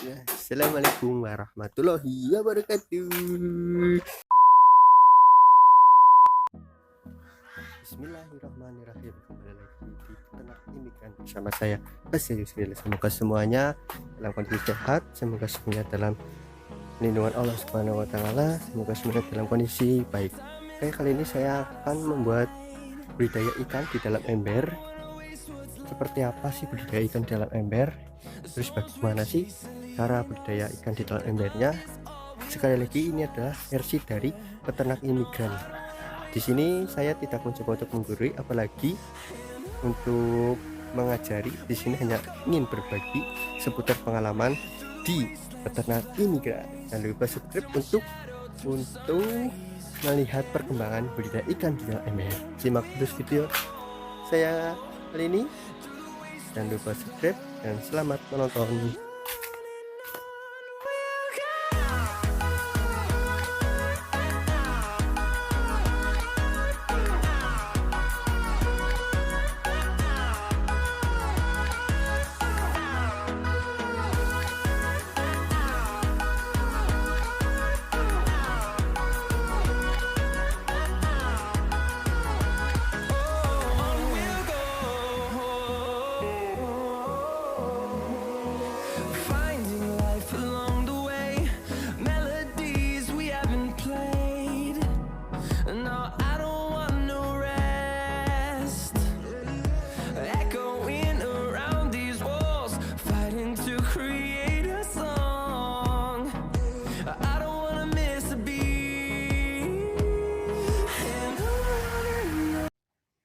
Ya, assalamualaikum warahmatullahi wabarakatuh. Bismillahirrahmanirrahim. Kembali lagi di Peternak Imigran bersama saya Asyik Yusril. Semoga semuanya dalam kondisi sehat, semoga semuanya dalam lindungan Allah Subhanahu wa taala, semoga semuanya dalam kondisi baik. Oke, kali ini saya akan membuat budidaya ikan di dalam ember. Seperti apa sih budidaya ikan di dalam ember? Terus bagaimana sih cara budidaya ikan di dalam embernya? Sekali lagi, ini adalah versi dari peternak imigran. Di sini saya tidak mencoba untuk menggurui, apalagi untuk mengajari. Di sini hanya ingin berbagi seputar pengalaman di peternak imigran. Jangan lupa subscribe untuk melihat perkembangan budidaya ikan di dalam ember. Simak terus video saya kali ini. Jangan lupa subscribe dan selamat menonton.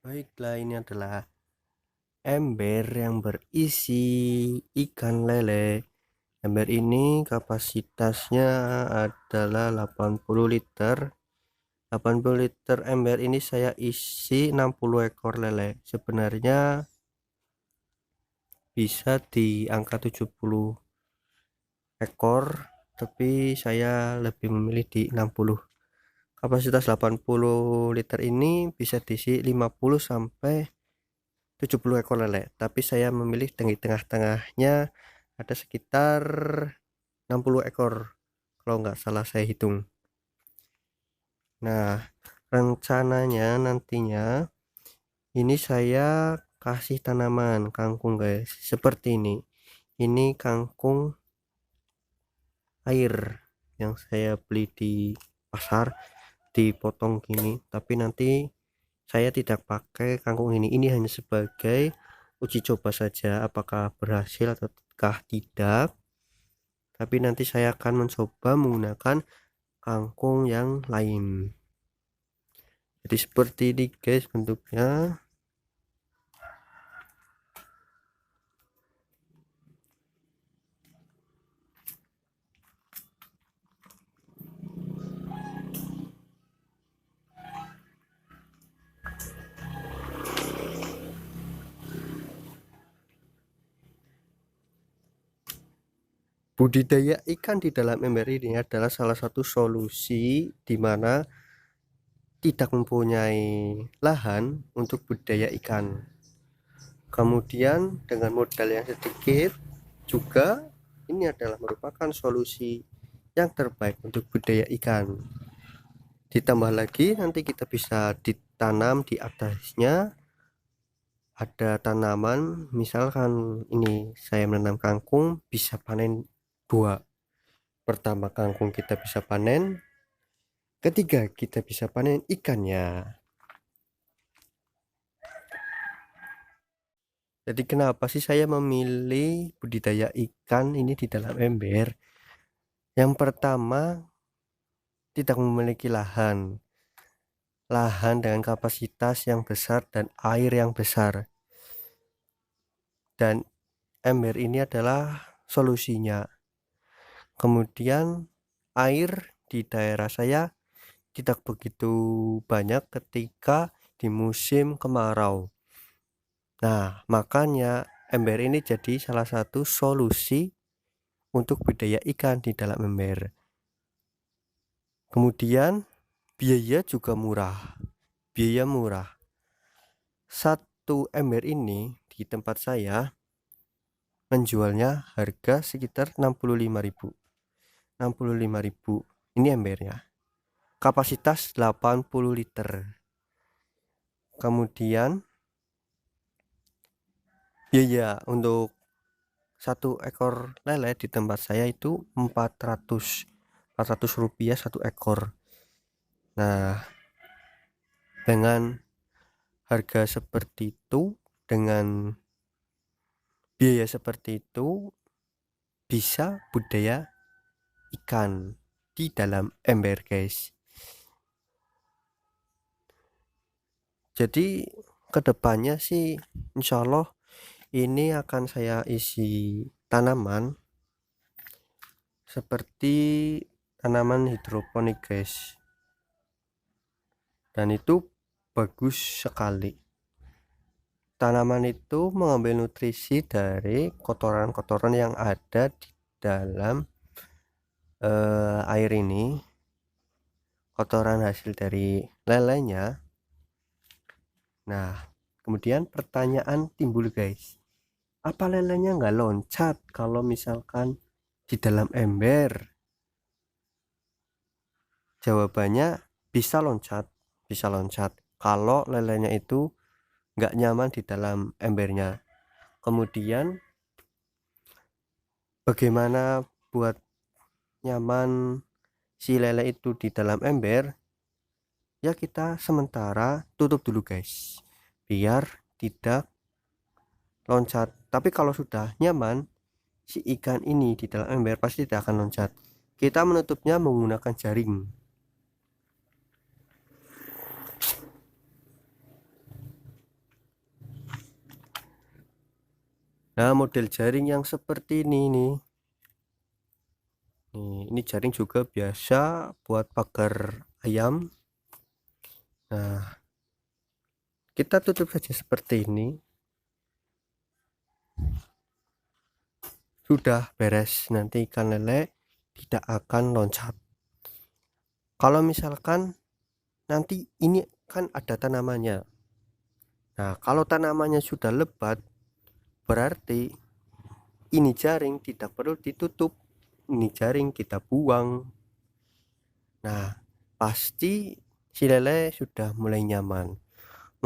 Baiklah, ini adalah ember yang berisi ikan lele. Ember ini kapasitasnya adalah 80 liter. 80 liter ember ini saya isi 60 ekor lele. Sebenarnya bisa di angka 70 ekor, tapi saya lebih memilih di 60. Kapasitas 80 liter ini bisa diisi 50 sampai 70 ekor lele, tapi saya memilih di tengah-tengahnya ada sekitar 60 ekor kalau nggak salah saya hitung. Nah, rencananya nantinya ini saya kasih tanaman kangkung guys, seperti ini kangkung air yang saya beli di pasar, dipotong gini, tapi nanti saya tidak pakai kangkung ini hanya sebagai uji coba saja apakah berhasil ataukah tidak. Tapi nanti saya akan mencoba menggunakan kangkung yang lain. Jadi seperti ini guys bentuknya. Budidaya ikan di dalam ember ini adalah salah satu solusi di mana tidak mempunyai lahan untuk budidaya ikan. Kemudian dengan modal yang sedikit juga ini adalah merupakan solusi yang terbaik untuk budidaya ikan. Ditambah lagi nanti kita bisa ditanam di atasnya ada tanaman, misalkan ini saya menanam kangkung, bisa panen dua. Pertama, kangkung kita bisa panen, ketiga kita bisa panen ikannya. Jadi kenapa sih saya memilih budidaya ikan ini di dalam ember? Yang pertama, tidak memiliki lahan dengan kapasitas yang besar dan air yang besar, dan ember ini adalah solusinya. Kemudian air di daerah saya tidak begitu banyak ketika di musim kemarau. Nah, makanya ember ini jadi salah satu solusi untuk budidaya ikan di dalam ember. Kemudian biaya juga murah. Satu ember ini di tempat saya menjualnya harga sekitar 65.000. 65.000 ini embernya, kapasitas 80 liter. Kemudian biaya untuk satu ekor lele di tempat saya itu 400 rupiah satu ekor. Nah, dengan harga seperti itu, dengan biaya seperti itu, bisa budaya ikan di dalam ember, guys. Jadi kedepannya sih insya Allah ini akan saya isi tanaman seperti tanaman hidroponik, guys, dan itu bagus sekali. Tanaman itu mengambil nutrisi dari kotoran-kotoran yang ada di dalam air ini, kotoran hasil dari lelenya. Nah, kemudian pertanyaan timbul, guys, apa lelenya nggak loncat kalau misalkan di dalam ember? Jawabannya bisa loncat, bisa loncat kalau lelenya itu nggak nyaman di dalam embernya. Kemudian bagaimana buat nyaman si lele itu di dalam ember? Ya kita sementara tutup dulu, guys, biar tidak loncat. Tapi kalau sudah nyaman si ikan ini di dalam ember pasti tidak akan loncat. Kita menutupnya menggunakan jaring. Nah, model jaring yang seperti ini nih. Ini jaring juga biasa buat pagar ayam. Nah, kita tutup saja seperti ini. Sudah beres, nanti ikan lele tidak akan loncat. Kalau misalkan nanti ini kan ada tanamannya. Nah, kalau tanamannya sudah lebat, berarti ini jaring tidak perlu ditutup. Ini jaring kita buang. Nah, pasti si lele sudah mulai nyaman.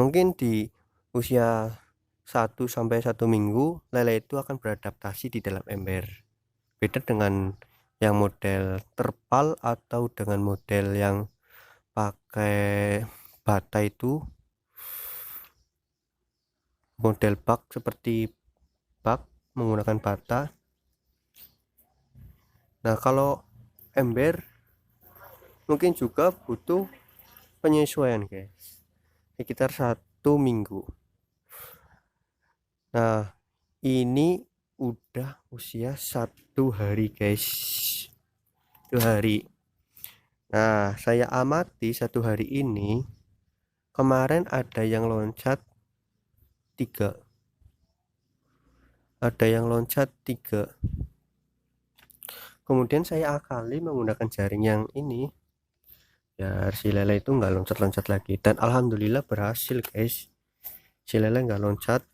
Mungkin di usia 1 sampai 1 minggu lele itu akan beradaptasi di dalam ember. Beda dengan yang model terpal atau dengan model yang pakai bata itu, model bak seperti bak menggunakan bata. Nah, kalau ember mungkin juga butuh penyesuaian, guys, sekitar 1 minggu. Nah, ini udah usia 1 hari, guys, 1 hari. Nah, saya amati 1 hari ini, kemarin ada yang loncat 3, ada yang loncat 3. Kemudian saya akali menggunakan jaring yang ini, ya si lele itu nggak loncat-loncat lagi, dan alhamdulillah berhasil, guys. Si lele nggak loncat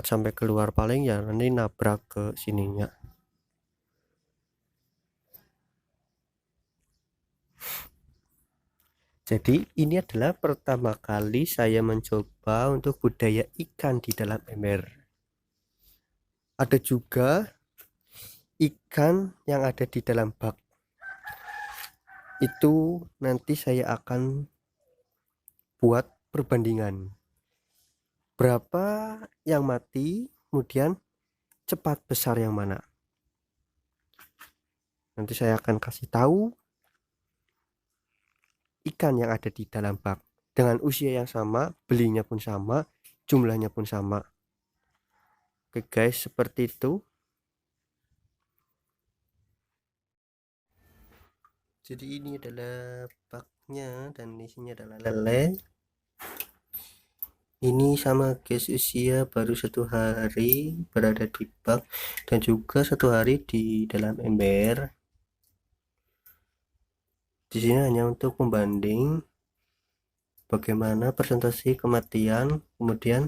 sampai keluar, paling ya nanti nabrak ke sininya. Jadi ini adalah pertama kali saya mencoba untuk budaya ikan di dalam ember. Ada juga ikan yang ada di dalam bak. Itu nanti saya akan buat perbandingan. Berapa yang mati, kemudian cepat besar yang mana. Nanti saya akan kasih tahu ikan yang ada di dalam bak dengan usia yang sama, belinya pun sama, jumlahnya pun sama. Oke, guys, seperti itu. Jadi ini adalah baknya dan isinya adalah lele. Ini sama, guys, usia baru 1 hari berada di bak dan juga 1 hari di dalam ember. Di sini hanya untuk membanding bagaimana persentase kematian, kemudian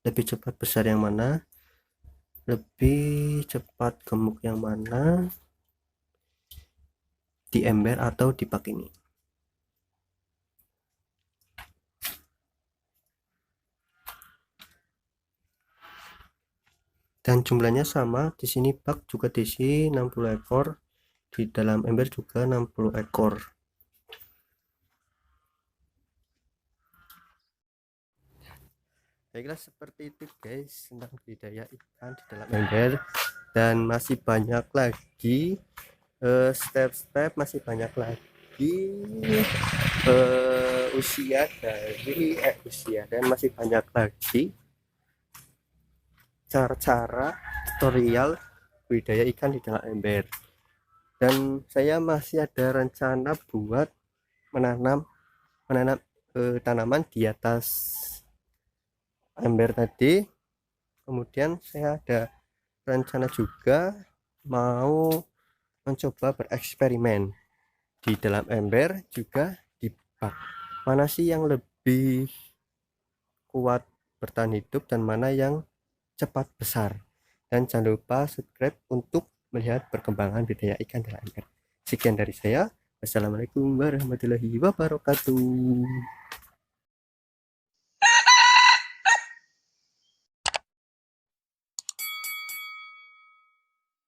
lebih cepat besar yang mana. lebih cepat gemuk yang mana, di ember atau di bak ini. Dan jumlahnya sama, di sini bak juga diisi 60 ekor, di dalam ember juga 60 ekor. Baiklah, seperti itu guys tentang budidaya ikan di dalam ember, dan masih banyak lagi step-step, masih banyak lagi usia dan masih banyak lagi cara-cara tutorial budidaya ikan di dalam ember. Dan saya masih ada rencana buat menanam menanam tanaman di atas ember tadi. Kemudian saya ada rencana juga mau mencoba bereksperimen di dalam ember juga di bak, mana sih yang lebih kuat bertahan hidup dan mana yang cepat besar. Dan jangan lupa subscribe untuk melihat perkembangan budidaya ikan dalam ember. Sekian dari saya. Wassalamualaikum warahmatullahi wabarakatuh.